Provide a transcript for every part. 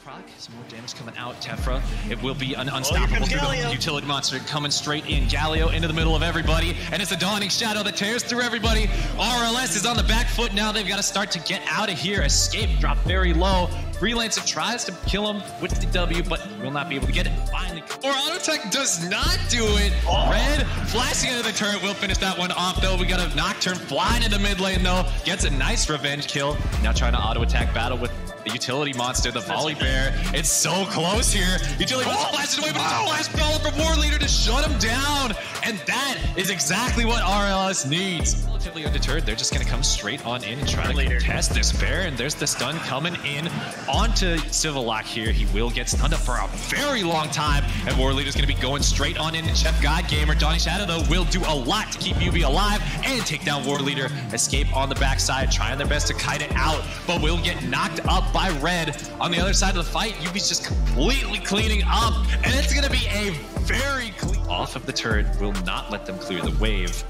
proc, some more damage coming out. Tefra, it will be an unstoppable utility monster coming straight in. Galio into the middle of everybody, and it's a Dawning Shadow that tears through everybody. RLS is on the back foot now. They've got to start to get out of here. Escape drop very low. Freelancer tries to kill him with the W, but will not be able to get it. Finally, or Auto Tech does not do it. Red flashing into the turret will finish that one off, though. We got a Nocturne flying in the mid lane, though. Gets a nice revenge kill. Now trying to auto attack battle with the utility monster, the volley bear. It's so close here. Utility monster flashes away, but it's a flash ball from War Leader to shut him down. And that is exactly what RLS needs. Relatively undeterred, they're just going to come straight on in and try to contest this bear. And there's the stun coming in onto Civil Lock here. He will get stunned up for a very long time. And War Leader's going to be going straight on in. Chef God Gamer, Dawning Shadow, though, will do a lot to keep YUBI alive and take down War Leader. Escape on the backside, trying their best to kite it out, but will get knocked up by Red. On the other side of the fight, YUBI's just completely cleaning up, and it's going to be a very clean off of the turret. Will not let them clear the wave.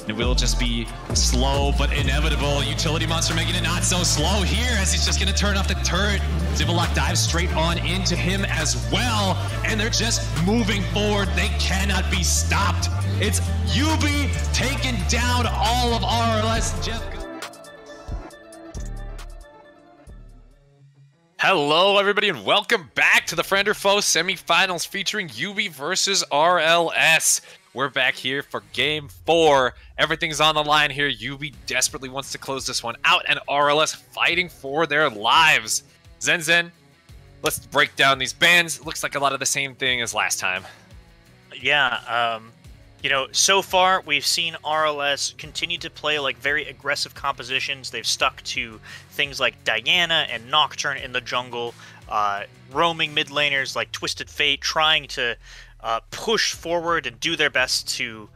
It will just be slow but inevitable. Utility monster making it not so slow here, as he's just going to turn off the turret. Zivalok dives straight on into him as well, and they're just moving forward. They cannot be stopped. It's YUBI taking down all of RLS. Jeff. Hello, everybody, and welcome back to the Friend or Foe semifinals featuring YUBI versus RLS. We're back here for Game 4. Everything's on the line here. YUBI desperately wants to close this one out, and RLS fighting for their lives. Zen, let's break down these bans. Looks like a lot of the same thing as last time. Yeah, you know, so far we've seen RLS continue to play like very aggressive compositions. They've stuck to things like Diana and Nocturne in the jungle, roaming mid laners like Twisted Fate, trying to push forward and do their best to,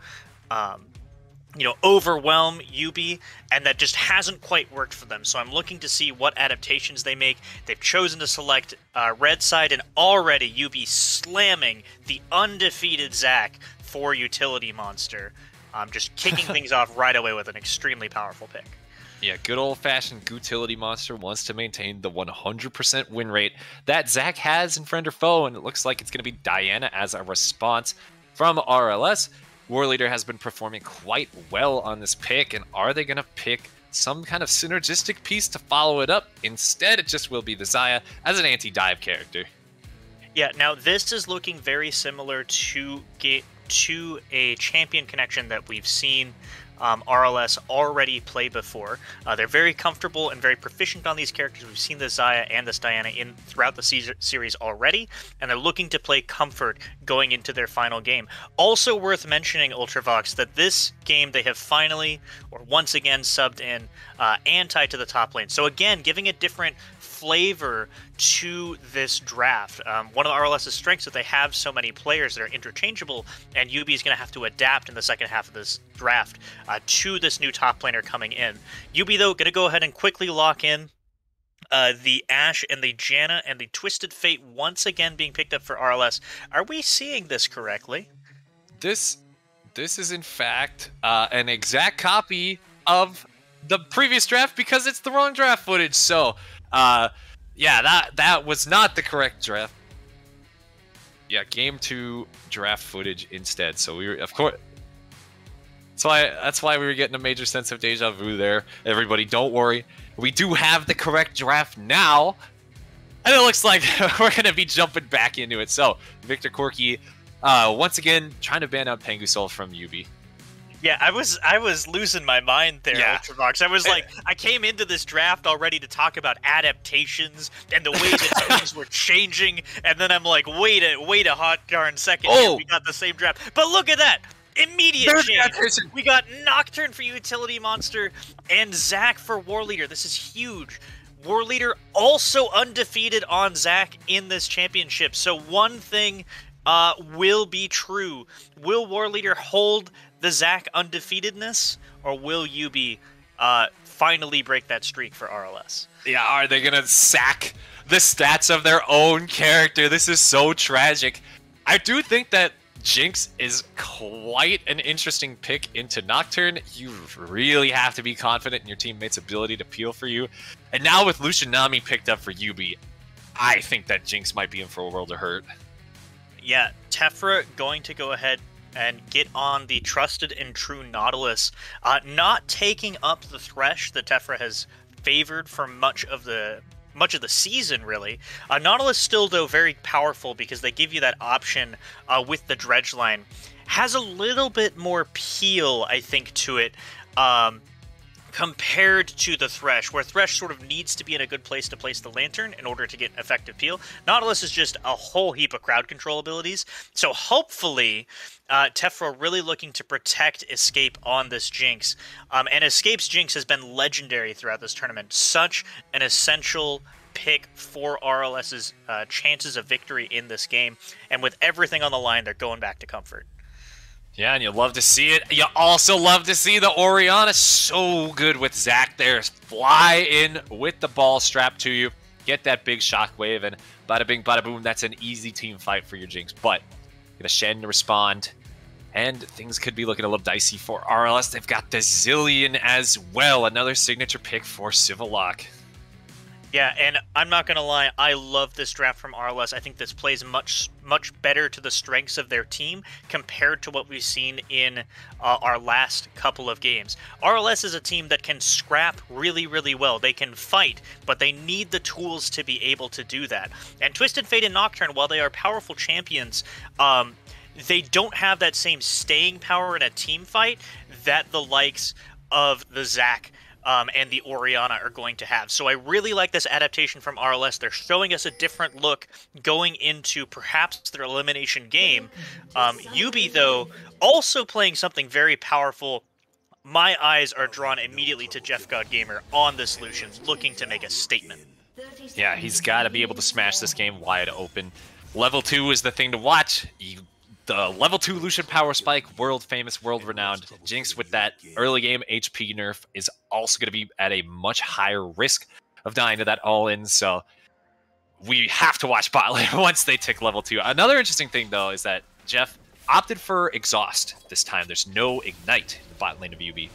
you know, overwhelm YUBI, and that just hasn't quite worked for them. So I'm looking to see what adaptations they make. They've chosen to select red side, and already YUBI slamming the undefeated Zac for utility monster, just kicking things off right away with an extremely powerful pick. Yeah, good old-fashioned utility monster wants to maintain the 100% win rate that Zac has in Friend or Foe, and it looks like it's going to be Diana as a response from RLS. War Leader has been performing quite well on this pick, and are they going to pick some kind of synergistic piece to follow it up? Instead, it just will be the Xayah as an anti-dive character. Yeah, now this is looking very similar to a champion connection that we've seen RLS already play before. They're very comfortable and very proficient on these characters. We've seen the Xayah and this Diana throughout the series already, and they're looking to play comfort going into their final game. Also worth mentioning, Ultravox, that this game they have finally, or once again, subbed in Anti to the top lane. So again, giving a different flavor to this draft. One of the RLS's strengths is that they have so many players that are interchangeable, and YUBI is going to have to adapt in the second half of this draft to this new top laner coming in. YUBI, though, going to go ahead and quickly lock in the Ashe and the Janna and the Twisted Fate once again being picked up for RLS. Are we seeing this correctly? This is, in fact, an exact copy of the previous draft because it's the wrong draft footage. So, yeah, that was not the correct draft. Yeah, Game 2 draft footage instead. So we were, of course, that's why we were getting a major sense of deja vu there. Everybody, don't worry. We do have the correct draft now. And it looks like we're going to be jumping back into it. So, Victor Corky, once again, trying to ban out Pangusol from YUBI. Yeah, I was losing my mind there, yeah. Ultravox. I was like, I came into this draft already to talk about adaptations and the way that things were changing, and then I'm like, wait a hot darn second, here, we got the same draft. But look at that! Immediate change! We got Nocturne for utility monster and Zac for War Leader. This is huge. War Leader also undefeated on Zac in this championship. So one thing will be true. Will War Leader hold the Zac undefeatedness, or will YUBI finally break that streak for RLS? Yeah, are they gonna sack the stats of their own character? This is so tragic. I do think that Jinx is quite an interesting pick into Nocturne. You really have to be confident in your teammate's ability to peel for you. And now with Lucian Nami picked up for YUBI, I think that Jinx might be in for a world of hurt. Yeah, Tephra going to go ahead and get on the trusted and true Nautilus, not taking up the Thresh that Tephra has favored for much of the season, really. Nautilus still, though, very powerful because they give you that option with the Dredge line. Has a little bit more peel, I think, to it, compared to the Thresh, where Thresh sort of needs to be in a good place to place the Lantern in order to get effective peel. Nautilus is just a whole heap of crowd control abilities, so hopefully Tephra really looking to protect Escape on this Jinx. And Escape's Jinx has been legendary throughout this tournament. Such an essential pick for RLS's chances of victory in this game, and with everything on the line, they're going back to Comfort. Yeah, and you love to see it. You also love to see the Orianna. So good with Zac there. Fly in with the ball strapped to you. Get that big shockwave, and bada bing, bada boom. That's an easy team fight for your Jinx. But get a Shen to respond, and things could be looking a little dicey for RLS. They've got the Zillion as well. Another signature pick for Civil Lock. Yeah, and I'm not going to lie, I love this draft from RLS. I think this plays much better to the strengths of their team compared to what we've seen in our last couple of games. RLS is a team that can scrap really, really well. They can fight, but they need the tools to be able to do that. And Twisted Fate and Nocturne, while they are powerful champions, they don't have that same staying power in a team fight that the likes of the Zac and the Orianna are going to have. So I really like this adaptation from RLS. They're showing us a different look going into perhaps their elimination game. YUBI, though, also playing something very powerful. My eyes are drawn immediately to Jeff God Gamer on this Lucian, looking to make a statement. Yeah, he's got to be able to smash this game wide open. Level 2 is the thing to watch. The level 2 Lucian power spike, world famous, world renowned. Jinx with that early game HP nerf is also going to be at a much higher risk of dying to that all-in, so we have to watch bot lane once they tick level 2. Another interesting thing, though, is that Jeff opted for Exhaust this time. There's no Ignite in the bot lane of YUBI.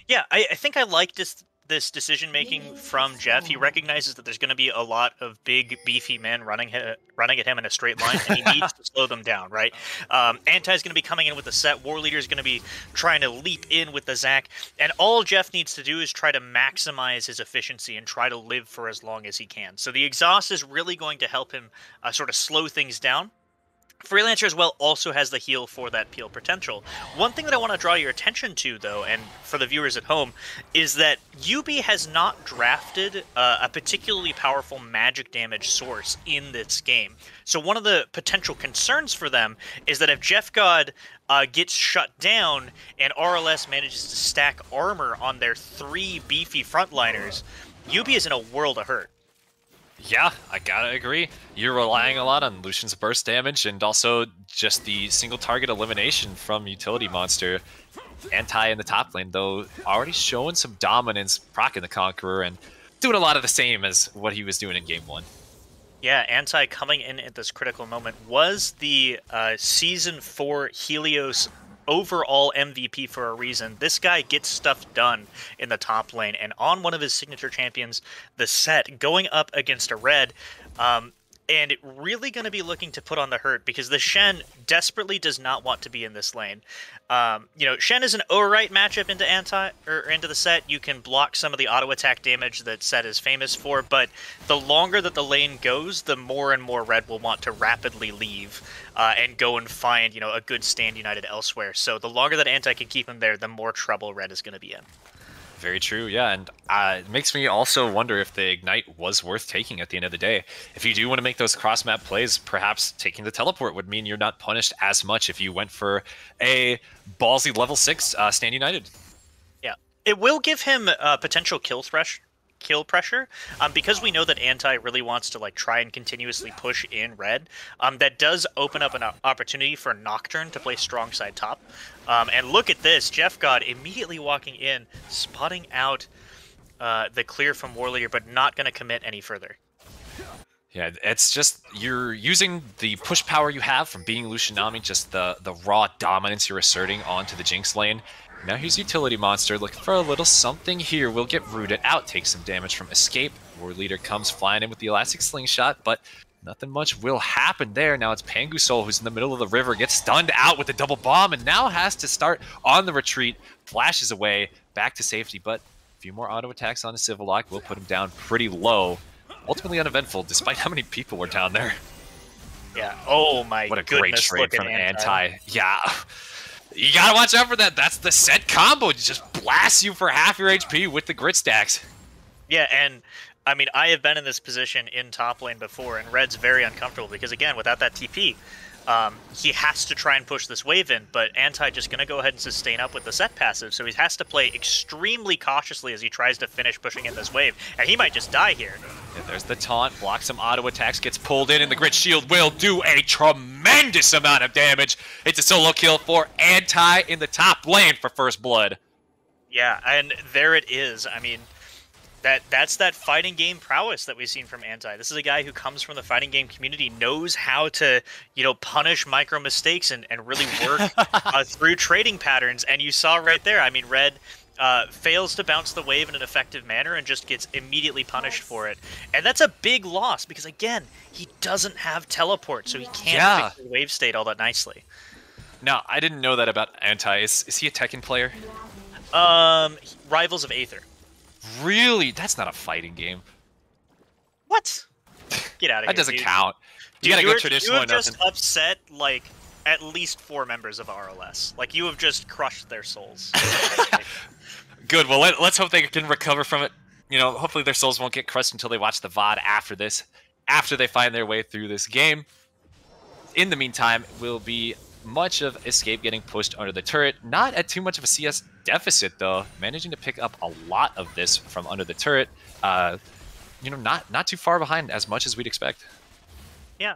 Yeah, I think I like this decision-making from Jeff. He recognizes that there's going to be a lot of big, beefy men running at him in a straight line, and he needs to slow them down, right? Anti's going to be coming in with the set. War Leader's going to be trying to leap in with the Zac, and all Jeff needs to do is try to maximize his efficiency and try to live for as long as he can. So the Exhaust is really going to help him sort of slow things down. Freelancer as well also has the heal for that peel potential. One thing that I want to draw your attention to, though, and for the viewers at home, is that YUBI has not drafted a particularly powerful magic damage source in this game. So one of the potential concerns for them is that if Jeff God gets shut down and RLS manages to stack armor on their 3 beefy frontliners, YUBI is in a world of hurt. Yeah, I gotta agree. You're relying a lot on Lucian's burst damage and also just the single target elimination from Utility Monster. Anti in the top lane, though, already showing some dominance, proccing the Conqueror, and doing a lot of the same as what he was doing in Game 1. Yeah, Anti coming in at this critical moment was the Season 4 Helios overall MVP for a reason. This guy gets stuff done in the top lane, and on one of his signature champions, the set, going up against a red, and really going to be looking to put on the hurt because the Shen desperately does not want to be in this lane. You know, Shen is an alright matchup into into the set. You can block some of the auto attack damage that set is famous for, but the longer that the lane goes, the more and more red will want to rapidly leave and go and find, you know, a good stand united elsewhere. So the longer that Anti can keep him there, the more trouble red is going to be in. Very true, yeah, and it makes me also wonder if the Ignite was worth taking at the end of the day. If you do want to make those cross-map plays, perhaps taking the Teleport would mean you're not punished as much if you went for a ballsy level 6 Stand United. Yeah, it will give him potential kill pressure, because we know that Anti really wants to like try and continuously push in red. That does open up an opportunity for Nocturne to play strong side top. And look at this, Jeff God immediately walking in, spotting out the clear from War Leader, but not going to commit any further. Yeah, it's just you're using the push power you have from being Lucianami, just the raw dominance you're asserting onto the Jinx lane. Now here's Utility Monster looking for a little something here. We'll get rooted out, take some damage from Escape. War Leader comes flying in with the Elastic Slingshot, but nothing much will happen there. Now it's Pangusol who's in the middle of the river, gets stunned out with the double bomb, and now has to start on the retreat. Flashes away, back to safety, but a few more auto attacks on the Civil Lock will put him down pretty low. Ultimately uneventful, despite how many people were down there. Yeah. Oh my goodness. What a great trade from Anti. Yeah. You gotta watch out for that. That's the set combo. It just blasts you for half your HP with the grit stacks. Yeah, and I mean, I have been in this position in top lane before, and Red's very uncomfortable because, again, without that TP, he has to try and push this wave in, but Anti just going to go ahead and sustain up with the set passive, so he has to play extremely cautiously as he tries to finish pushing in this wave, and he might just die here. Yeah, there's the taunt, blocks some auto attacks, gets pulled in, and the Grit Shield will do a tremendous amount of damage. It's a solo kill for Anti in the top lane for first blood. Yeah, and there it is. I mean, that's that fighting game prowess that we've seen from Anti. This is a guy who comes from the fighting game community, knows how to, punish micro mistakes and really work through trading patterns. And you saw right there, I mean, Red fails to bounce the wave in an effective manner and just gets immediately punished for it. And that's a big loss because, again, he doesn't have teleport, so he can't fix the wave state all that nicely. Now, I didn't know that about Anti. Is he a Tekken player? Rivals of Aether. Really? That's not a fighting game. What? Get out of here. That doesn't count. You Dude, gotta go traditional. You have just upset, like, at least 4 members of RLS. Like, you have just crushed their souls. Good. Well, let's hope they can recover from it. Hopefully their souls won't get crushed until they watch the VOD after this, after they find their way through this game. In the meantime, will be much of Escape getting pushed under the turret. Not at too much of a CS deficit, though. Managing to pick up a lot of this from under the turret. Not too far behind as much as we'd expect. Yeah.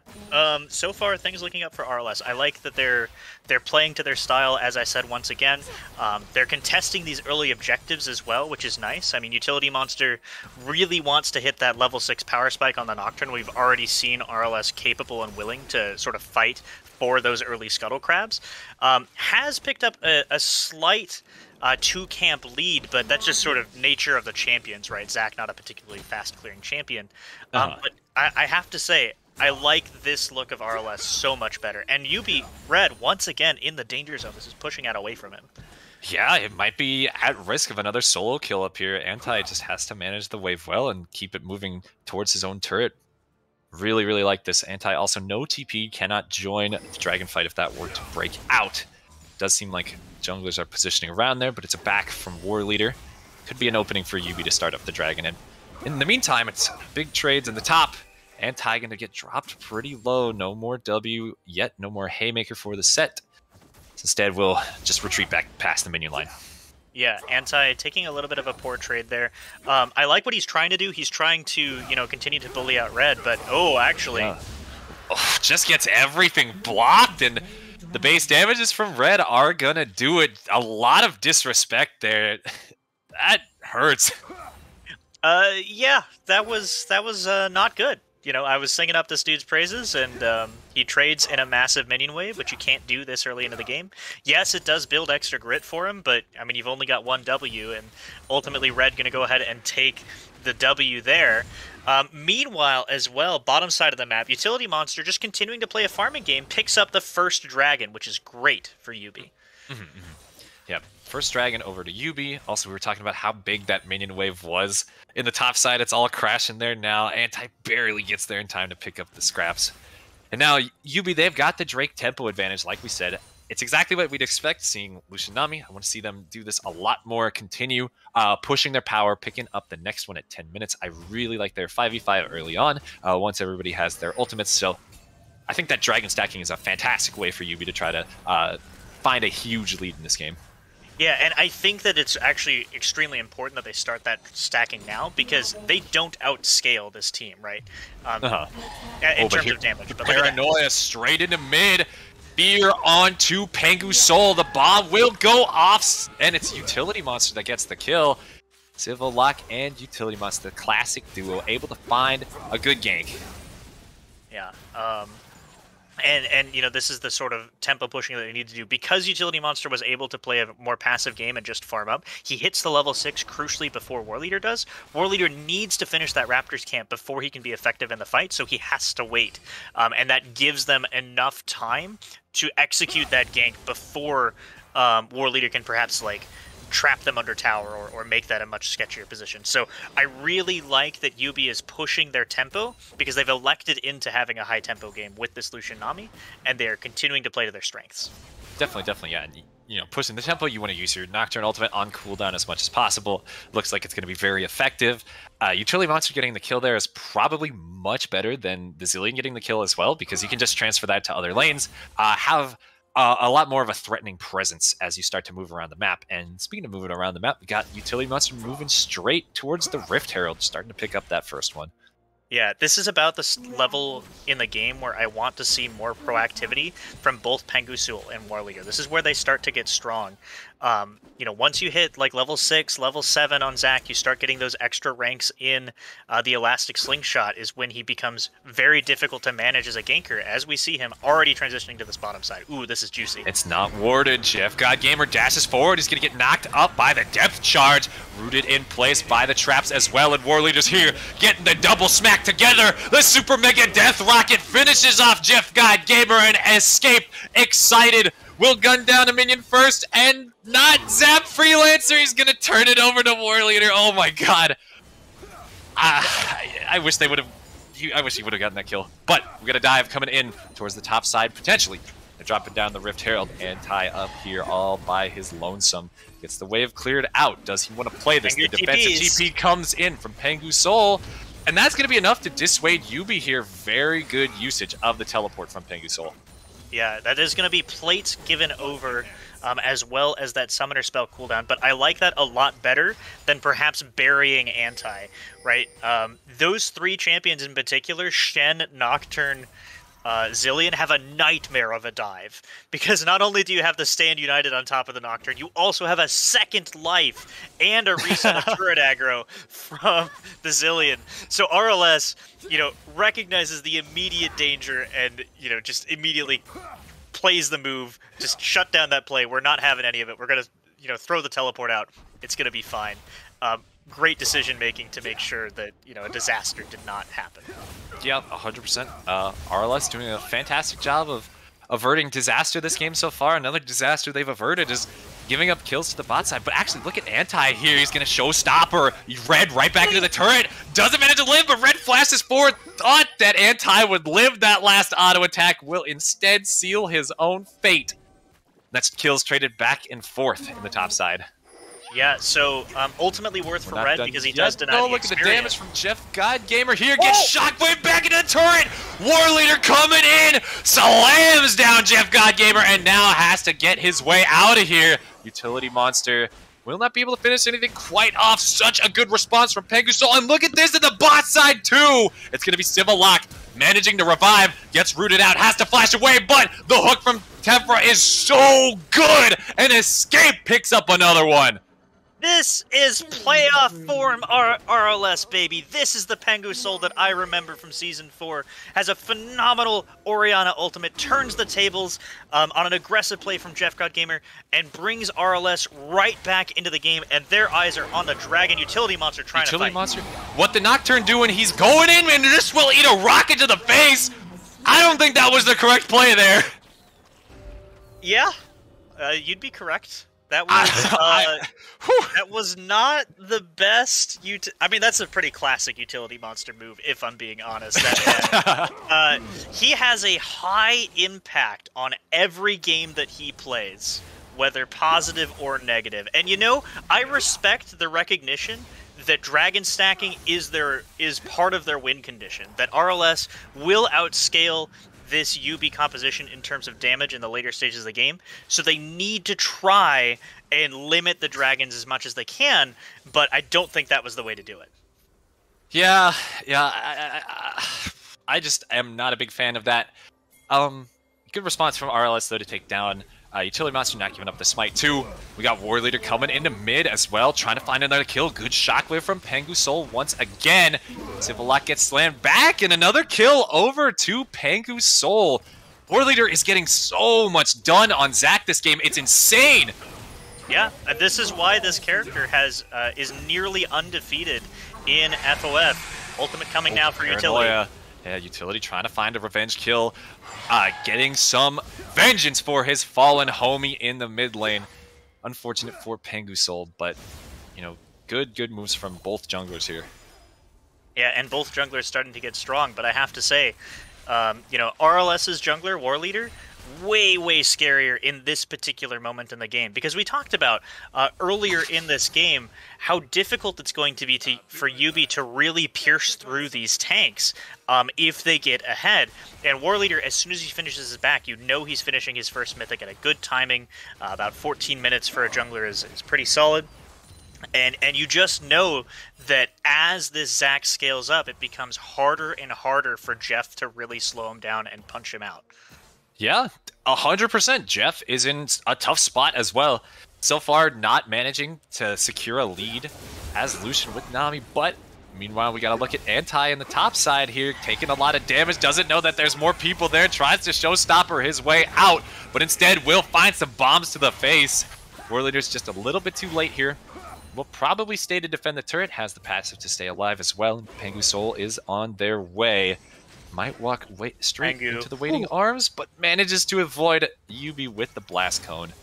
So far, things looking up for RLS. I like that they're playing to their style, as I said once again. They're contesting these early objectives as well, which is nice. I mean, Utility Monster really wants to hit that level 6 power spike on the Nocturne. We've already seen RLS capable and willing to sort of fight for those early Scuttle Crabs. Has picked up a slight 2-camp lead, but that's just sort of nature of the champions, right? Zach, not a particularly fast-clearing champion. But I have to say, I like this look of RLS so much better. And YUBI, Red, once again, in the danger zone. This is pushing out away from him. Yeah, it might be at risk of another solo kill up here. Anti just has to manage the wave well and keep it moving towards his own turret. Really, really like this. Anti also no TP, cannot join the Dragon fight if that were to break out. Does seem like junglers are positioning around there, but it's a back from War Leader. Could be an opening for YUBI to start up the Dragon. And in the meantime, it's big trades in the top. Anti going to get dropped pretty low. No more W yet. No more Haymaker for the set. Instead, we'll just retreat back past the minion line. Yeah, Anti taking a little bit of a poor trade there. I like what he's trying to do. He's trying to, continue to bully out Red, but actually... just gets everything blocked, and the base damages from Red are going to do it. A lot of disrespect there. That hurts. Yeah, that was not good. I was singing up this dude's praises, and he trades in a massive minion wave, which you can't do this early into the game. Yes, it does build extra grit for him, but, I mean, you've only got 1 W, and ultimately Red going to go ahead and take the W there. Meanwhile, as well, bottom side of the map, Utility Monster, just continuing to play a farming game, picks up the first dragon, which is great for YUBI. Yep. First dragon over to YUBI. Also, we were talking about how big that minion wave was. In the top side, it's all crashing there now. Anti barely gets there in time to pick up the scraps. And now, YUBI, they've got the Drake tempo advantage, like we said. It's exactly what we'd expect seeing Lucian Nami. I want to see them do this a lot more, continue pushing their power, picking up the next one at 10 minutes. I really like their 5v5 early on, once everybody has their ultimates. So I think that dragon stacking is a fantastic way for YUBI to try to find a huge lead in this game. Yeah, and I think that it's actually extremely important that they start that stacking now because they don't outscale this team, right? In terms of damage. But Paranoia straight into mid. Fear onto Pangusol. The bomb will go off, and it's Utility Monster that gets the kill. Civil Lock and Utility Monster, the classic duo, able to find a good gank. Yeah. And you know, this is the sort of tempo pushing that they need to do. Because Utility Monster was able to play a more passive game and just farm up, he hits the level 6 crucially before War Leader does. War Leader needs to finish that Raptors camp before he can be effective in the fight, so he has to wait. And that gives them enough time to execute that gank before War Leader can perhaps, like, trap them under tower or make that a much sketchier position. So I really like that YUBI is pushing their tempo because they've elected into having a high tempo game with this Lucian Nami, and they're continuing to play to their strengths. Definitely, yeah. And, you know, pushing the tempo, you want to use your Nocturne ultimate on cooldown as much as possible. Looks like it's going to be very effective. Utility Monster getting the kill there is probably much better than the Zilean getting the kill as well, because you can just transfer that to other lanes, have a lot more of a threatening presence as you start to move around the map. And speaking of moving around the map, we got Utility Monster moving straight towards the Rift Herald, starting to pick up that first one. Yeah, this is about the level in the game where I want to see more proactivity from both Pengusul and War Leader. This is where they start to get strong. You know, once you hit like level 6, level 7 on Zac, you start getting those extra ranks in the Elastic Slingshot is when he becomes very difficult to manage as a ganker, as we see him already transitioning to this bottom side. Ooh, this is juicy. It's not warded. Jeff Godgamer dashes forward. He's going to get knocked up by the depth charge, rooted in place by the traps as well, and War Leader's here getting the double smack together. The Super Mega Death Rocket finishes off Jeff Godgamer and Escape, excited, will gun down a minion first and not zap Freelancer. He's gonna turn it over to War Leader. Oh my god. I wish they would have. I wish he would have gotten that kill. But we got a dive coming in towards the top side potentially. They're dropping down the Rift Herald and Ty up here all by his lonesome. Gets the wave cleared out. Does he want to play this? The defensive TP comes in from Pengusul, and that's going to be enough to dissuade YUBI here. Very good usage of the teleport from Pengusul. Yeah, that is going to be plates given over, as well as that summoner spell cooldown, but I like that a lot better than perhaps burying Anti, right? Those three champions in particular, Shen, Nocturne, Zilean, have a nightmare of a dive, because not only do you have to stand united on top of the Nocturne, you also have a second life and a reset of turret aggro from the Zilean. So RLS, you know, recognizes the immediate danger and, you know, just immediately plays the move, just shut down that play. We're not having any of it. We're going to, you know, throw the teleport out. It's going to be fine. Great decision making to make sure that, you know, a disaster did not happen. Yeah, 100%. RLS doing a fantastic job of averting disaster this game so far. Another disaster they've averted is giving up kills to the bot side. But actually, look at Anti here. He's going to showstopper. Red right back into the turret. Doesn't manage to live, but Red flashes forward. Thought that Anti would live that last auto attack. Will instead seal his own fate. That's kills traded back and forth in the top side. Yeah, so ultimately worth for Red because he does deny the look experience. at the damage from Jeff Godgamer here. Gets shockwave back into the turret. War Leader coming in. Slams down Jeff Godgamer and now has to get his way out of here. Utility Monster will not be able to finish anything quite off. Such a good response from Pengusul. And look at this at the bot side too. It's going to be Civil Lock managing to revive. Gets rooted out. Has to flash away. But the hook from Tefra is so good. And Escape picks up another one. This is playoff form RLS, baby. This is the Pengusul that I remember from Season 4. Has a phenomenal Orianna ultimate, turns the tables on an aggressive play from Jeff Godgamer, and brings RLS right back into the game, and their eyes are on the Dragon Utility Monster trying to fight. Monster, what the Nocturne doing? He's going in, and this will eat a rocket to the face. I don't think that was the correct play there. Yeah, you'd be correct. That was not the best. I mean, that's a pretty classic Utility Monster move, if I'm being honest. He has a high impact on every game that he plays, whether positive or negative. And you know, I respect the recognition that dragon stacking is part of their win condition. That RLS will outscale this YUBI composition in terms of damage in the later stages of the game, so they need to try and limit the dragons as much as they can, but I don't think that was the way to do it. Yeah, I just am not a big fan of that. Good response from RLS, though, to take down Utility Monster, not giving up the smite, too. We got War Leader coming into mid as well, trying to find another kill. Good shockwave from Pengusul once again. Civil Lock gets slammed back, and another kill over to Pengusul. War Leader is getting so much done on Zac this game. It's insane. Yeah, and this is why this character is nearly undefeated in FOF. Ultimate coming now for Utility. Yeah, Utility trying to find a revenge kill. Getting some vengeance for his fallen homie in the mid lane. Unfortunate for Pengu Soul, but, you know, good moves from both junglers here. Yeah, and both junglers starting to get strong, but I have to say, you know, RLS's jungler, War Leader, way scarier in this particular moment in the game, because we talked about earlier in this game how difficult it's going to be for YUBI to really pierce through these tanks if they get ahead. And War Leader, as soon as he finishes his back, you know he's finishing his first mythic at a good timing. About 14 minutes for a jungler is pretty solid. And you just know that as this Zac scales up, it becomes harder and harder for Jeff to really slow him down and punch him out. Yeah, 100%. Jeff is in a tough spot as well. So far, not managing to secure a lead as Lucian with Nami, but meanwhile, we got to look at Anti in the top side here, taking a lot of damage, doesn't know that there's more people there, tries to showstopper his way out, but instead will find some bombs to the face. War Leader's just a little bit too late here. Will probably stay to defend the turret, has the passive to stay alive as well. Pengu Soul is on their way. Might walk straight into the waiting arms, but manages to avoid YUBI with the blast cone.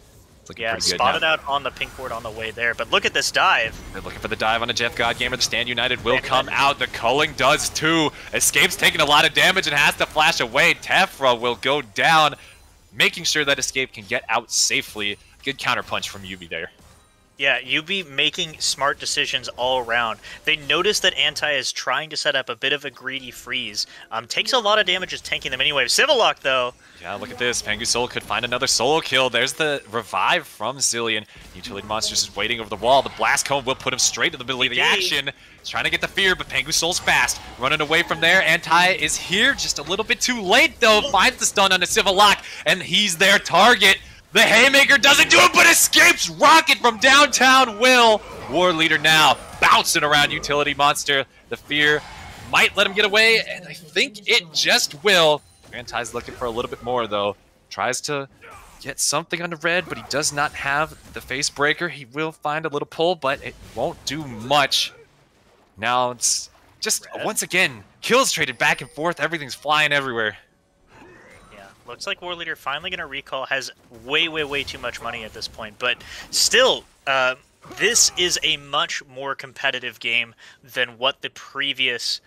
It's looking pretty good spotted now. out on the pink ward on the way there, but look at this dive. They're looking for the dive on a Jeff Godgamer. The Stand United will come out. The culling does too. Escape's taking a lot of damage and has to flash away. Tefra will go down, making sure that Escape can get out safely. Good counterpunch from YUBI there. Yeah, YUBI making smart decisions all around. They notice that Anti is trying to set up a bit of a greedy freeze. Takes a lot of damage just tanking them anyway. Civil Lock, though. Yeah, look at this. Pengu Soul could find another solo kill. There's the revive from Zilean. Utility Monsters is waiting over the wall. The Blast Cone will put him straight in the middle of the action. He's trying to get the fear, but Pengu Soul's fast. Running away from there. Anti is here. Just a little bit too late, though. Finds the stun on the Civil Lock, and he's their target. The Haymaker doesn't do it, but escapes Rocket from downtown Will. War Leader now bouncing around Utility Monster. The fear might let him get away, and I think it just will. Anti's looking for a little bit more, though. Tries to get something on the red, but he does not have the face breaker. He will find a little pull, but it won't do much. Now it's just, once again, kills traded back and forth. Everything's flying everywhere. Looks like War Leader finally going to recall, has way too much money at this point, but still, this is a much more competitive game than what the previous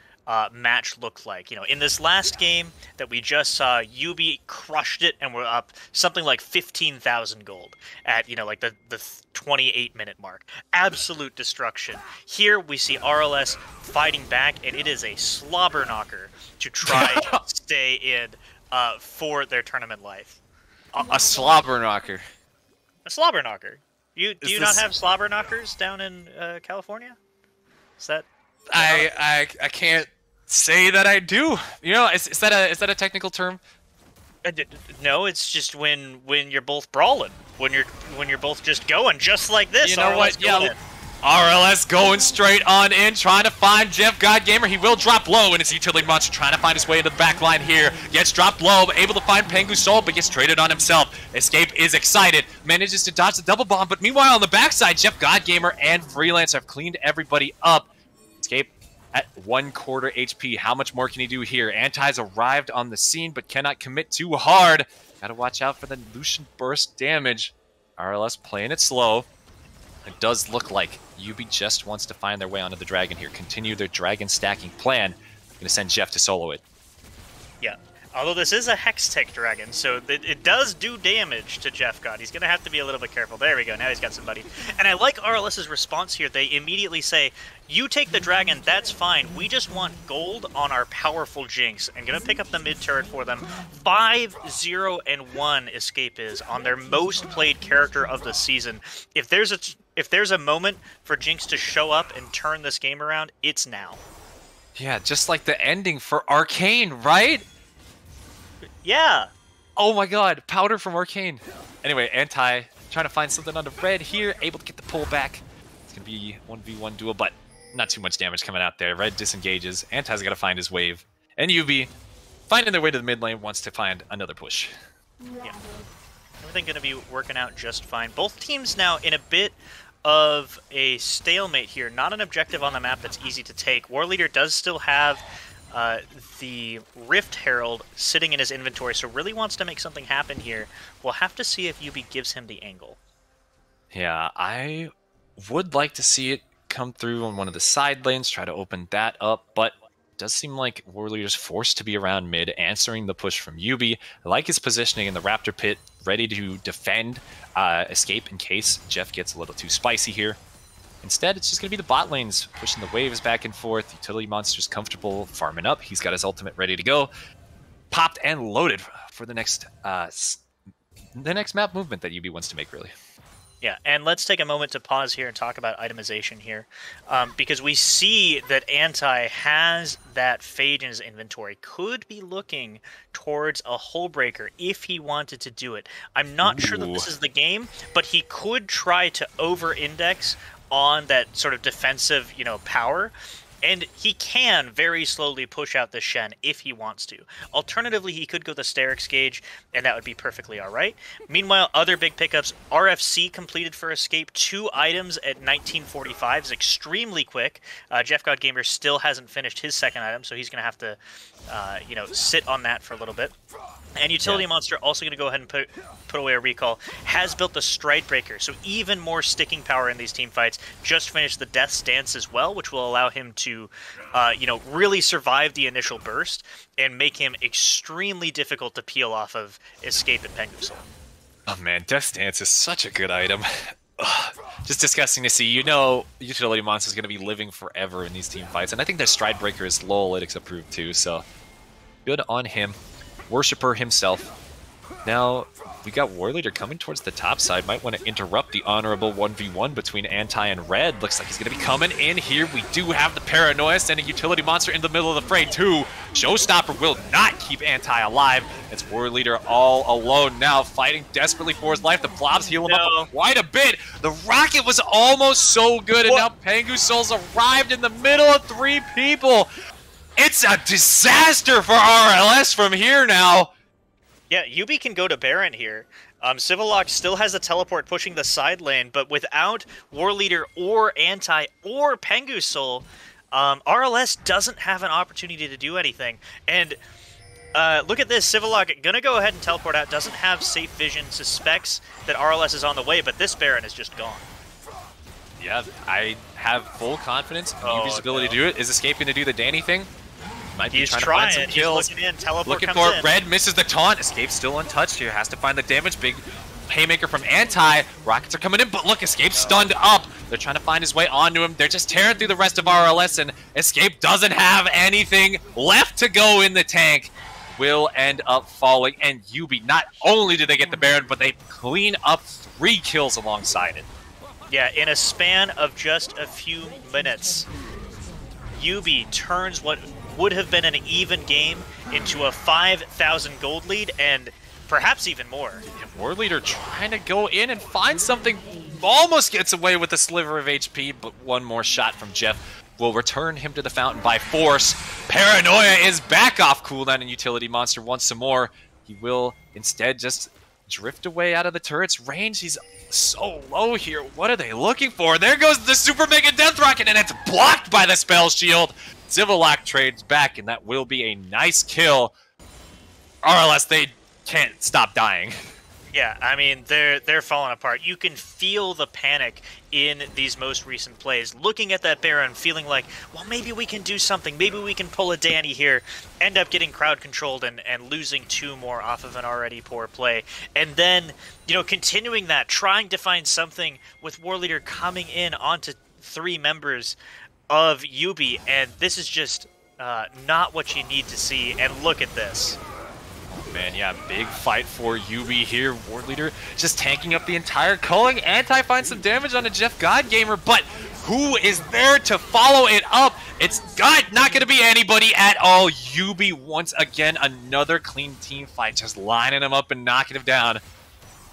match looked like. You know, in this last game that we just saw, YUBI crushed it and we're up something like 15,000 gold at, you know, like the 28-minute mark. Absolute destruction. Here we see RLS fighting back, and it is a slobber knocker to try to stay in for their tournament life. A slobber knocker. A slobber knocker. Do you not have slobber knockers down in California? Is that? I can't say that I do. You know, is that a technical term? No, it's just when you're both brawling, when you're both just going just like this. You know what? Yeah. RLS going straight on in, trying to find Jeff Godgamer. He will drop low, and his Utility Monster trying to find his way into the back line here. Gets dropped low, able to find Pengu Soul, but gets traded on himself. Escape is excited, manages to dodge the double bomb, but meanwhile on the backside, Jeff Godgamer and Freelance have cleaned everybody up. Escape at 1/4 HP. How much more can he do here? Anti's arrived on the scene, but cannot commit too hard. Gotta watch out for the Lucian burst damage. RLS playing it slow. It does look like YUBI just wants to find their way onto the dragon here. Continue their dragon stacking plan. Gonna send Jeff to solo it. Yeah. Although this is a Hex-Tech dragon, so it does do damage to Jeff God. He's going to have to be a little bit careful. There we go. Now he's got somebody. And I like RLS's response here. They immediately say, you take the dragon, that's fine. We just want gold on our powerful Jinx. I'm going to pick up the mid-turret for them. 5-0-1 Escape is on their most played character of the season. If there's a moment for Jinx to show up and turn this game around, it's now. Yeah, just like the ending for Arcane, right? Yeah. Oh my god, powder from Arcane. Anyway, Anti trying to find something on the red here, able to get the pull back. It's going to be 1v1 duel, but not too much damage coming out there. Red disengages. Anti's got to find his wave. And YUBI finding their way to the mid lane, wants to find another push. Yeah. Everything going to be working out just fine. Both teams now in a bit of a stalemate here. Not an objective on the map that's easy to take. War Leader does still have the Rift Herald sitting in his inventory, so really wants to make something happen here. We'll have to see if YUBI gives him the angle. Yeah, I would like to see it come through on one of the side lanes, try to open that up, but it does seem like War Leader's forced to be around mid, answering the push from YUBI. I like his positioning in the Raptor Pit, ready to defend, escape in case Jeff gets a little too spicy here. Instead, it's just going to be the bot lanes pushing the waves back and forth. Utility Monster's comfortable farming up. He's got his ultimate ready to go. Popped and loaded for the next map movement that YUBI wants to make, really. Yeah, and let's take a moment to pause here and talk about itemization here, because we see that Anti has that Phage in his inventory, could be looking towards a Hullbreaker if he wanted to do it. I'm not sure that this is the game, but he could try to over-index on that sort of defensive, power. And he can very slowly push out the Shen if he wants to. Alternatively, he could go the Sterix gauge, and that would be perfectly all right. Meanwhile, other big pickups, RFC completed for Escape. 2 items at 1945 is extremely quick. Jeff God Gamer still hasn't finished his second item, so he's going to have to, sit on that for a little bit. And Utility Monster, also going to go ahead and put away a recall, has built the Stride Breaker, so even more sticking power in these team fights. Just finished the Death's Dance as well, which will allow him to, really survive the initial burst and make him extremely difficult to peel off of Escape and Pengu Soul. Oh man, Death's Dance is such a good item. Just disgusting to see. Utility Monster is going to be living forever in these team fights, and I think their Stride Breaker is low analytics approved too, so good on him. Worshipper himself. Now, we got War Leader coming towards the top side. Might want to interrupt the honorable 1v1 between Anti and Red. Looks like he's going to be coming in here. We do have the Paranoia sending Utility Monster in the middle of the fray too. Showstopper will not keep Anti alive. It's War Leader all alone now, fighting desperately for his life. The Blobs heal him up quite a bit. The Rocket was almost so good, and now Pengu Soul's arrived in the middle of 3 people. It's a disaster for RLS from here now. Yeah, YUBI can go to Baron here. Civillock still has a teleport pushing the side lane, but without War Leader or Anti or Pengu Soul, RLS doesn't have an opportunity to do anything. And look at this, Civillock gonna go ahead and teleport out, doesn't have safe vision, suspects that RLS is on the way, but this Baron is just gone. Yeah, I have full confidence in YUBI's ability to do it. Is Escape going to do the Danny thing? Might be trying to find some kills. He's looking in, teleport looking comes for in. Red, misses the taunt. Escape's still untouched here, has to find the damage. Big haymaker from Anti. Rockets are coming in, but look, Escape's stunned up. They're trying to find his way onto him. They're just tearing through the rest of RLS, and Escape doesn't have anything left to go in the tank. Will end up falling, and YUBI, not only do they get the Baron, but they clean up 3 kills alongside it. Yeah, in a span of just a few minutes, YUBI turns what would have been an even game into a 5,000 gold lead, and perhaps even more. War Leader trying to go in and find something, almost gets away with a sliver of HP, but one more shot from Jeff will return him to the fountain by force. Paranoia is back off cooldown, and Utility Monster wants some more. He will instead just drift away out of the turret's range. He's so low here. What are they looking for? There goes the Super Mega Death Rocket, and it's blocked by the Spell Shield. Civillock trades back, and that will be a nice kill. RLS, they can't stop dying. Yeah, I mean, they're falling apart. You can feel the panic in these most recent plays. Looking at that Baron, feeling like, well, maybe we can do something. Maybe we can pull a Danny here. End up getting crowd controlled and losing 2 more off of an already poor play. And then, continuing that, trying to find something with War Leader coming in onto 3 members of YUBI. And this is just not what you need to see. And look at this. Man, yeah, big fight for YUBI here. War Leader just tanking up the entire culling. Anti finds some damage on a Jeff God Gamer, but who is there to follow it up? It's not going to be anybody at all. YUBI once again, another clean team fight, just lining him up and knocking him down.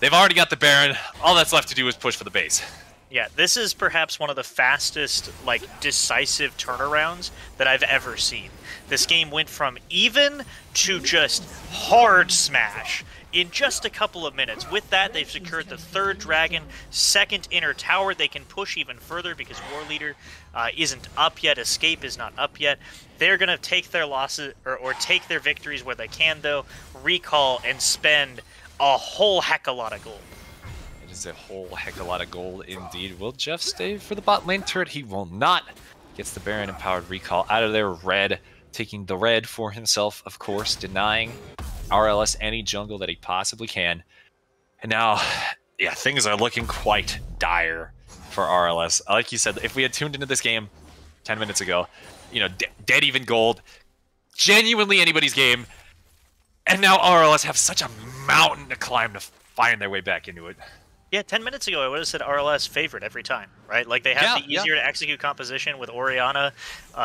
They've already got the Baron. All that's left to do is push for the base. Yeah, this is perhaps one of the fastest, like, decisive turnarounds that I've ever seen. This game went from even to just hard smash in just a couple of minutes. With that, they've secured the 3rd dragon, 2nd inner tower. They can push even further because War Leader isn't up yet. Escape is not up yet. They're going to take their losses, or take their victories where they can, though, recall, and spend a whole heck of a lot of gold. Is a whole heck of a lot of gold indeed. Will Jeff stay for the bot lane turret? He will not. Gets the Baron empowered recall out of there. Red taking the red for himself, of course, denying RLS any jungle that he possibly can. And now, yeah, things are looking quite dire for RLS. Like you said, if we had tuned into this game 10 minutes ago, you know, dead even gold, genuinely anybody's game, and now RLS have such a mountain to climb to find their way back into it. Yeah, 10 minutes ago I would have said RLS favorite every time, right? Like, they have the easier to execute composition with Orianna.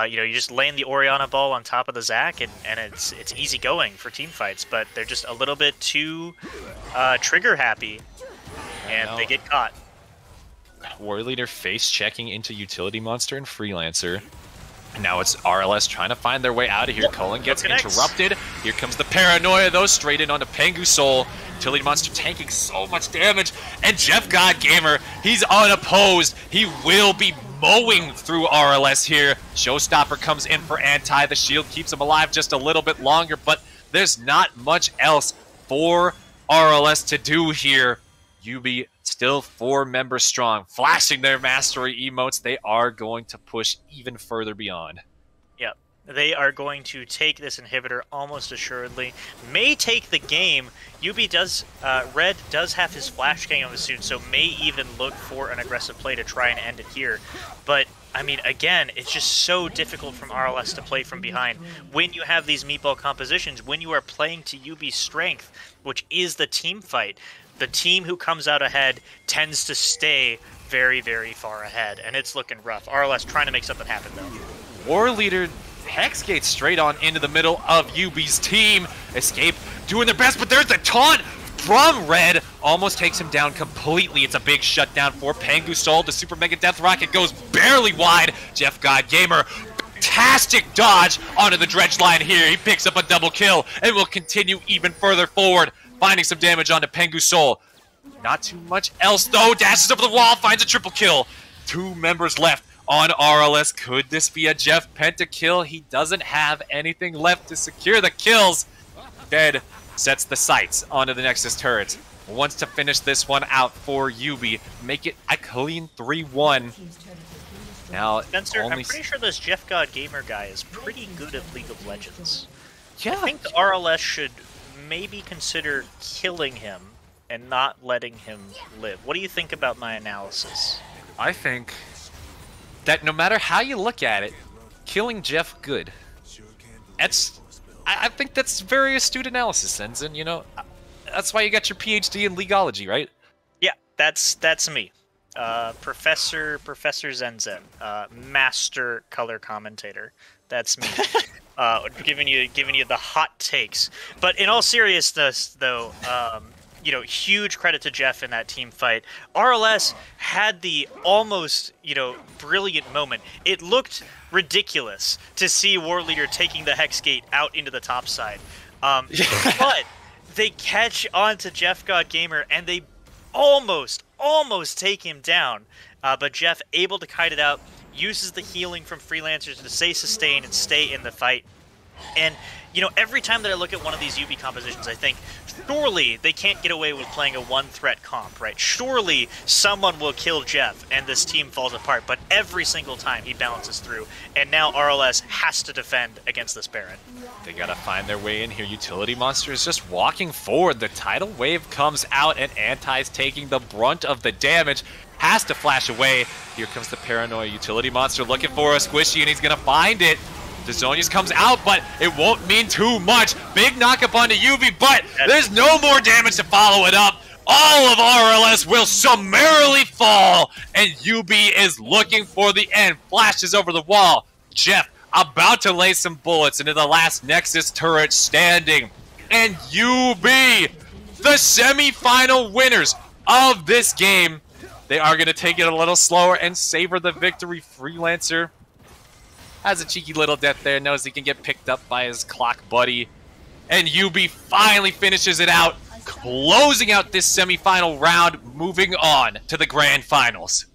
You know, you just land the Orianna ball on top of the Zac, and it's easy going for team fights, but they're just a little bit too trigger happy, and they get caught. War Leader face checking into Utility Monster and Freelancer. And now it's RLS trying to find their way out of here. Cullen gets interrupted. Here comes the paranoia, though, straight in onto Pengu Soul. Utility Monster tanking so much damage. And Jeff God Gamer, he's unopposed. He will be mowing through RLS here. Showstopper comes in for anti. The shield keeps him alive just a little bit longer, but there's not much else for RLS to do here. YUBI still 4 members strong, flashing their mastery emotes. They are going to push even further beyond. Yep, they are going to take this inhibitor almost assuredly. May take the game. YUBI does, Red does have his flash gang on the suit, so may even look for an aggressive play to try and end it here. But I mean, again, it's just so difficult from RLS to play from behind. When you have these meatball compositions, when you are playing to YUBI's strength, which is the team fight, the team who comes out ahead tends to stay very, very far ahead, and it's looking rough. RLS trying to make something happen, though. War Leader Hexgate straight on into the middle of YUBI's team. Escape doing their best, but there's the taunt from Red. Almost takes him down completely. It's a big shutdown for Pengu Soul. The Super Mega Death Rocket goes barely wide. Jeff God Gamer, fantastic dodge onto the dredge line here. He picks up a double kill and will continue even further forward, finding some damage onto Pengu Soul. Not too much else, though. Dashes over the wall, finds a triple kill. 2 members left on RLS. Could this be a Jeff pentakill? He doesn't have anything left to secure the kills. Dead sets the sights onto the Nexus turret. Wants to finish this one out for YUBI. Make it a clean 3-1. Now, Spencer, I'm pretty sure this Jeff God Gamer guy is pretty good at League of Legends. Yeah. I think the RLS should maybe consider killing him and not letting him live. What do you think about my analysis? I think that no matter how you look at it, killing Jeff good. I think that's very astute analysis, Enzen. You know, that's why you got your PhD in legology, right? Yeah, that's me. Professor Zenzen, master color commentator. That's me. Giving you the hot takes. But in all seriousness, though, you know, huge credit to Jeff in that team fight. RLS had the almost, you know, brilliant moment. It looked ridiculous to see War Leader taking the Hex Gate out into the top side. But they catch on to Jeff God Gamer and they almost take him down. But Jeff able to kite it out, uses the healing from Freelancers to stay sustained and stay in the fight. And, you know, every time that I look at one of these YUBI compositions, I think, surely they can't get away with playing a one-threat comp, right? Surely someone will kill Jeff and this team falls apart, but every single time he balances through, and now RLS has to defend against this Baron. They gotta find their way in here. Utility Monster is just walking forward. The tidal wave comes out, and Anti's taking the brunt of the damage. Has to flash away. Here comes the Paranoia Utility Monster looking for a squishy, and he's gonna find it. The Zonius comes out, but it won't mean too much. Big knock-up onto YUBI, but there's no more damage to follow it up. All of RLS will summarily fall, and YUBI is looking for the end. Flashes over the wall. Jeff about to lay some bullets into the last Nexus turret standing. And YUBI, the semi-final winners of this game, They are going to take it a little slower and savor the victory. Freelancer has a cheeky little death there, knows he can get picked up by his clock buddy. And YUBI finally finishes it out, closing out this semifinal round, moving on to the grand finals.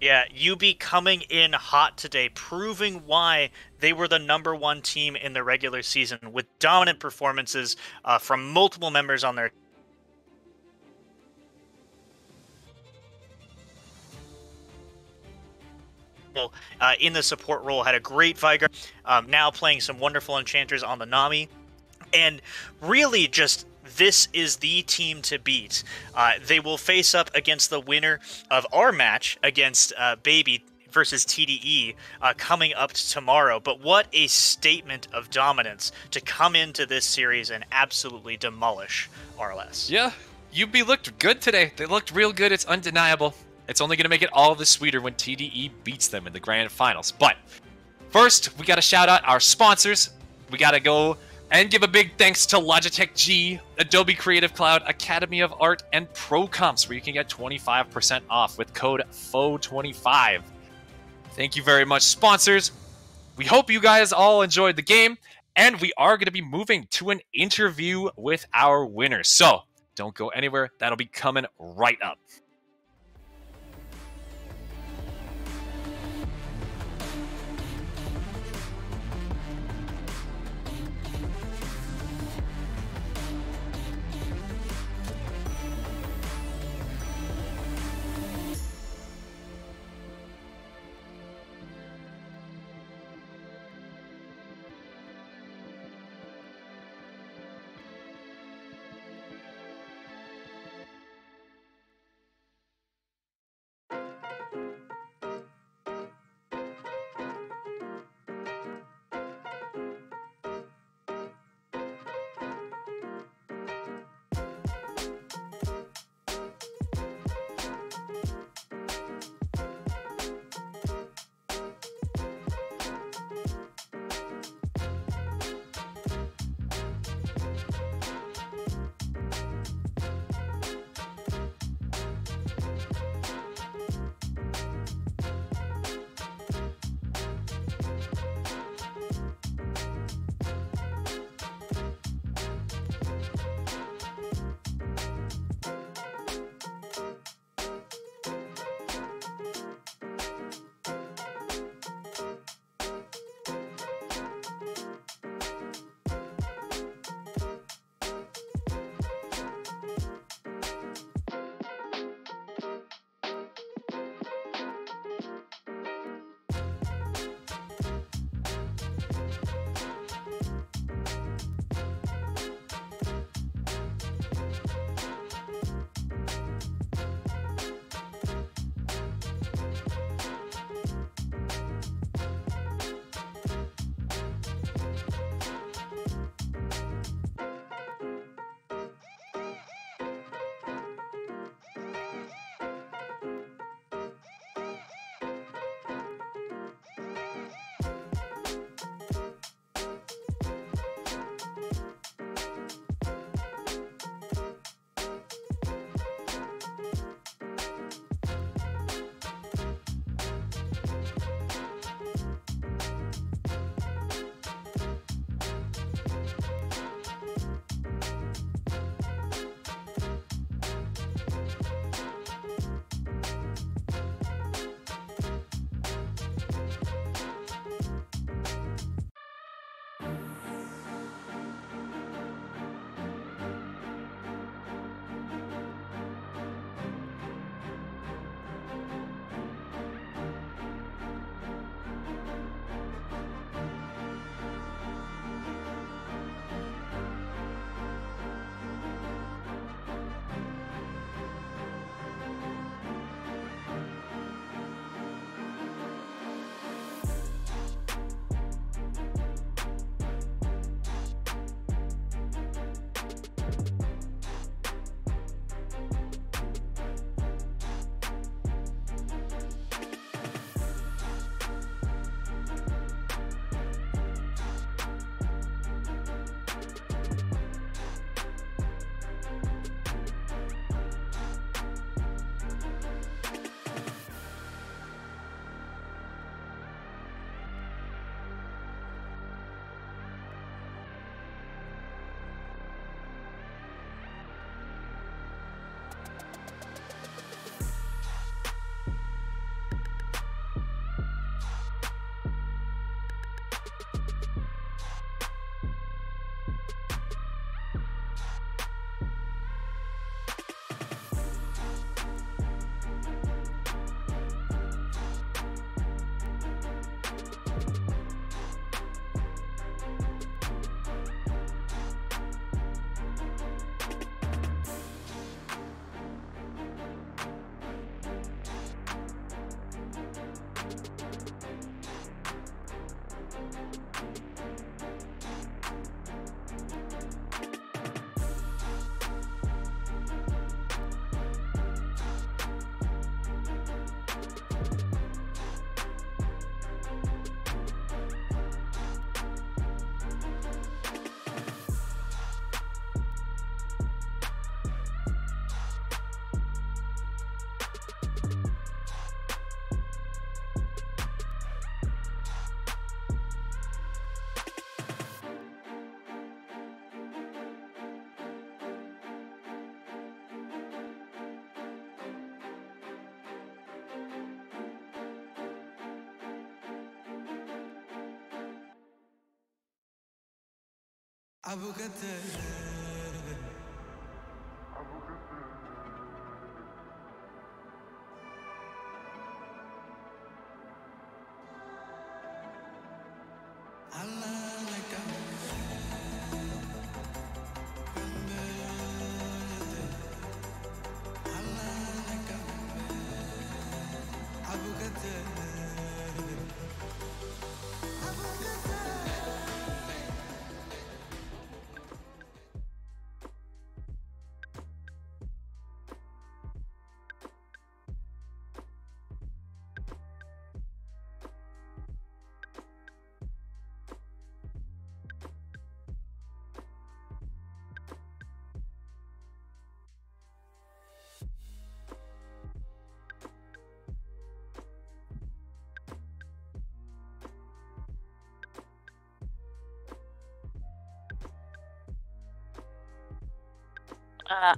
Yeah, YUBI coming in hot today, proving why they were the #1 team in the regular season with dominant performances from multiple members on their in the support role. Had a great Vigar, now playing some wonderful enchanters on the Nami, and really just this is the team to beat. They will face up against the winner of our match against Baby versus TDE coming up tomorrow. But what a statement of dominance to come into this series and absolutely demolish RLS. Yeah, YUBI looked good today. They looked real good. It's undeniable. It's only going to make it all the sweeter when TDE beats them in the grand finals. But first, we got to shout out our sponsors. We got to go and give a big thanks to Logitech G, Adobe Creative Cloud, Academy of Art, and ProComps, where you can get 25% off with code FO25. Thank you very much, sponsors. We hope you guys all enjoyed the game, and we are going to be moving to an interview with our winners. So don't go anywhere. That'll be coming right up.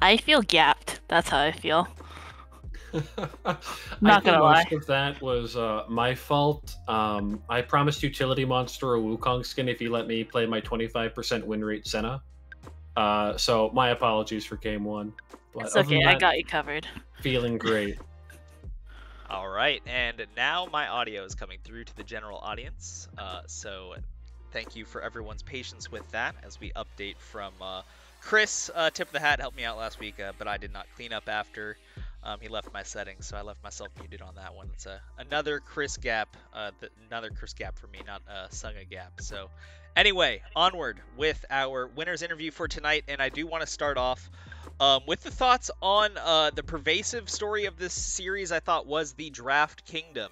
I feel gapped. That's how I feel. Not gonna lie. Most of that was my fault. I promised Utility Monster a Wukong skin if he let me play my 25% win rate Senna. So my apologies for game one. But It's okay, I got you covered. Feeling great. All right, and now my audio is coming through to the general audience. So thank you for everyone's patience with that as we update from Chris. Tip of the hat, helped me out last week, but I did not clean up after. He left my settings, so I left myself muted on that one. It's another Chris gap, for me, not a Sunga gap. So anyway, onward with our winners interview for tonight, and I do want to start off with the thoughts on the pervasive story of this series. I thought was the Draft Kingdom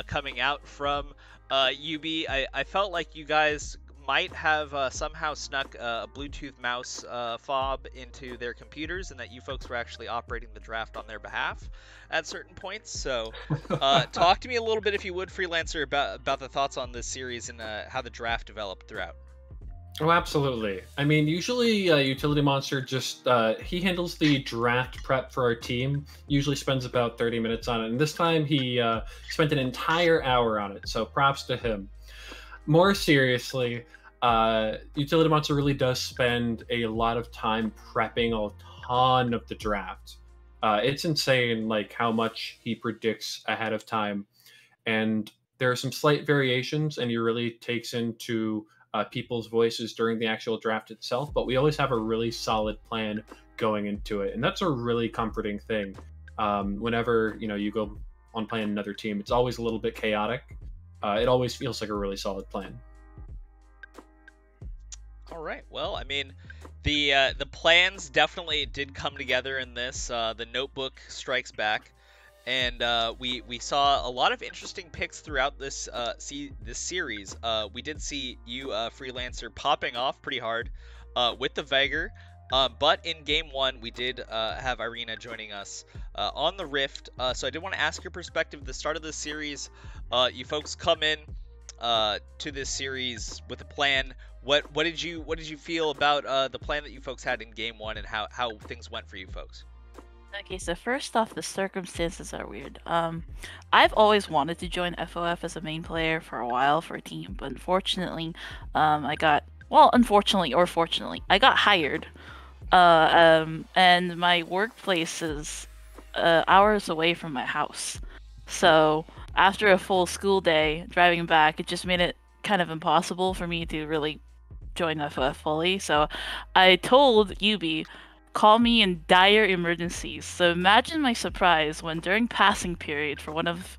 coming out from YUBI. I felt like you guys might have somehow snuck a Bluetooth mouse fob into their computers, and that you folks were actually operating the draft on their behalf at certain points. So talk to me a little bit, if you would, Freelancer, about the thoughts on this series and how the draft developed throughout. Oh, absolutely. I mean, usually Utility Monster just, he handles the draft prep for our team, usually spends about 30 minutes on it, and this time he spent an entire hour on it, so props to him. More seriously, Utility Monster really does spend a lot of time prepping a ton of the draft. It's insane, like, how much he predicts ahead of time, and there are some slight variations, and he really takes into people's voices during the actual draft itself, but we always have a really solid plan going into it, and that's a really comforting thing. Whenever you go on playing another team, it's always a little bit chaotic. It always feels like a really solid plan. All right. Well, I mean, the plans definitely did come together in this. The Notebook strikes back, and we saw a lot of interesting picks throughout this this series. We did see you, Freelancer, popping off pretty hard with the Veigar. But in game one, we did have Irina joining us on the Rift. So I did want to ask your perspective. The start of this series, you folks come in to this series with a plan. What did you feel about the plan that you folks had in game one, and how things went for you folks? Okay, so first off, the circumstances are weird. I've always wanted to join FOF as a main player for a while for a team, but unfortunately, unfortunately or fortunately, I got hired. And my workplace is hours away from my house. So after a full school day driving back, it just made it kind of impossible for me to really join FOF fully. So I told YUBI, call me in dire emergencies. So imagine my surprise when during passing period for one of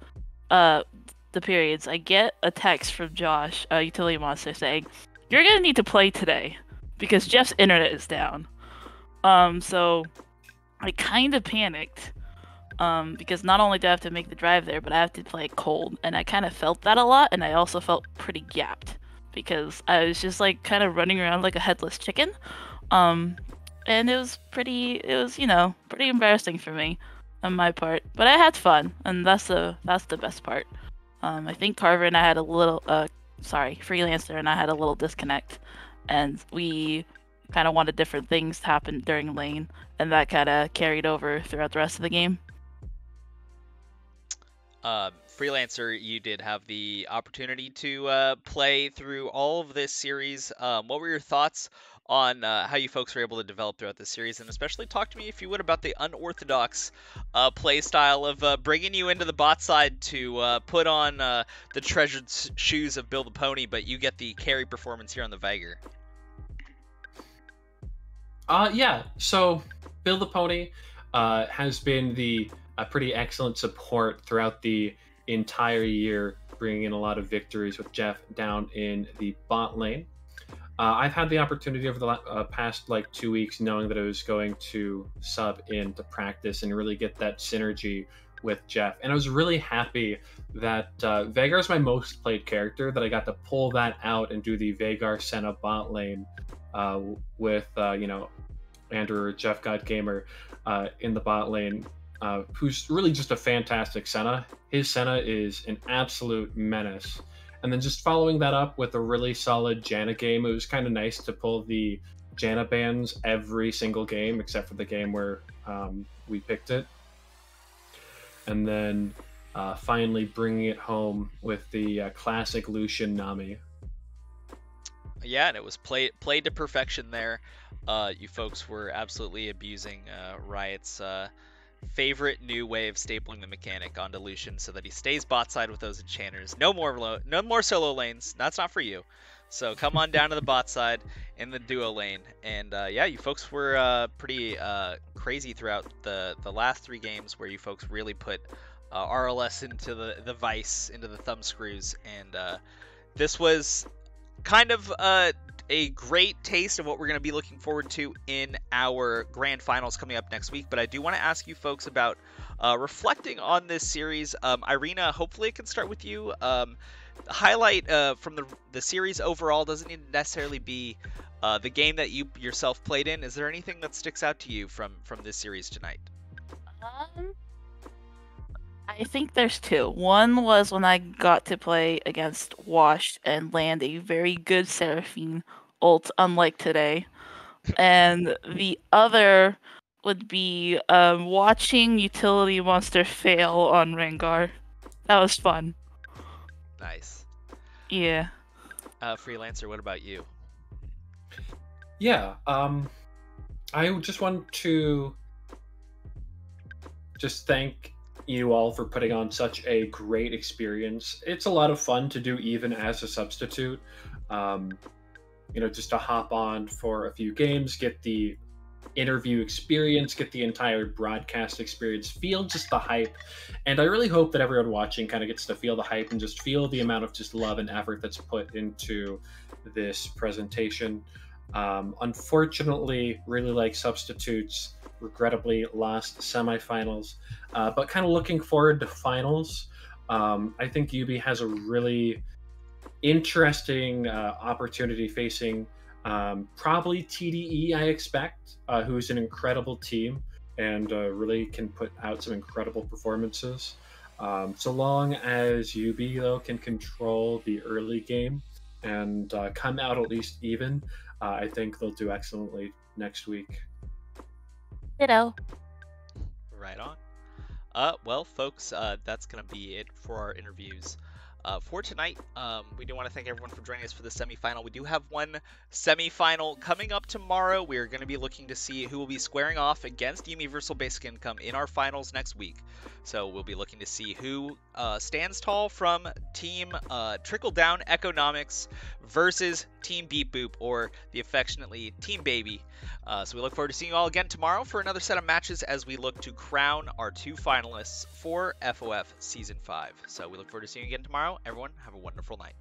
the periods, I get a text from Josh, Utility Monster, saying, "You're gonna need to play today because Jeff's internet is down." So I kind of panicked. Because not only do I have to make the drive there, but I have to play cold, and I kind of felt that a lot, and I also felt pretty gapped because I was just like kind of running around like a headless chicken. And it was pretty embarrassing for me on my part, but I had fun, and that's the best part. I think Carver and I had a little Freelancer and I had a little disconnect, and we kind of wanted different things to happen during lane, and that kind of carried over throughout the rest of the game. Freelancer, you did have the opportunity to play through all of this series. What were your thoughts on how you folks were able to develop throughout this series, and especially talk to me, if you would, about the unorthodox play style of bringing you into the bot side to put on the treasured shoes of Bill the Pony, but you get the carry performance here on the Viger. Yeah, so Bill the Pony has been a pretty excellent support throughout the entire year, bringing in a lot of victories with Jeff down in the bot lane. I've had the opportunity over the past 2 weeks, knowing that I was going to sub in to practice and really get that synergy with Jeff. And I was really happy that Veigar is my most played character, that I got to pull that out and do the Veigar Senna bot lane with, Andrew or Jeff God Gamer in the bot lane, who's really just a fantastic Senna. His Senna is an absolute menace. And then just following that up with a really solid Janna game, it was kind of nice to pull the Janna bans every single game, except for the game where we picked it. And then finally bringing it home with the classic Lucian Nami. Yeah, and it was played to perfection there. You folks were absolutely abusing Riot's favorite new way of stapling the mechanic onto Lucian so that he stays bot side with those enchanters. No more solo lanes. That's not for you. So come on down to the bot side in the duo lane. And yeah, you folks were pretty crazy throughout the last 3 games, where you folks really put RLS into the vice, into the thumb screws. And this was kind of a great taste of what we're going to be looking forward to in our grand finals coming up next week. But I do want to ask you folks about reflecting on this series. Irina, hopefully it can start with you. Highlight from the series overall doesn't need to necessarily be the game that you yourself played in. Is there anything that sticks out to you from this series tonight? I think there's 2. One was when I got to play against Washed and land a very good Seraphine ult, unlike today. And the other would be watching Utility Monster fail on Rengar. That was fun. Nice. Yeah. Freelancer, what about you? Yeah, I just want to thank you all for putting on such a great experience. It's a lot of fun to do even as a substitute. Just to hop on for a few games, get the interview experience, get the entire broadcast experience, feel just the hype. And I really hope that everyone watching kind of gets to feel the hype and just feel the amount of just love and effort that's put into this presentation. Unfortunately, really like substitutes, regrettably lost semifinals, but kind of looking forward to finals. I think YUBI has a really interesting opportunity facing probably TDE, I expect, who's an incredible team and really can put out some incredible performances. So long as YUBI, though, can control the early game and come out at least even, I think they'll do excellently next week. Ditto. Right on. Well, folks, that's going to be it for our interviews for tonight, we do want to thank everyone for joining us for the semifinal. We do have one semifinal coming up tomorrow. We are going to be looking to see who will be squaring off against Universal Basic Income in our finals next week. So we'll be looking to see who stands tall from Team Trickle Down Economics versus Team Beep Boop, or the affectionately Team Baby. So we look forward to seeing you all again tomorrow for another set of matches as we look to crown our 2 finalists for FOF Season 5. So we look forward to seeing you again tomorrow. Everyone, have a wonderful night.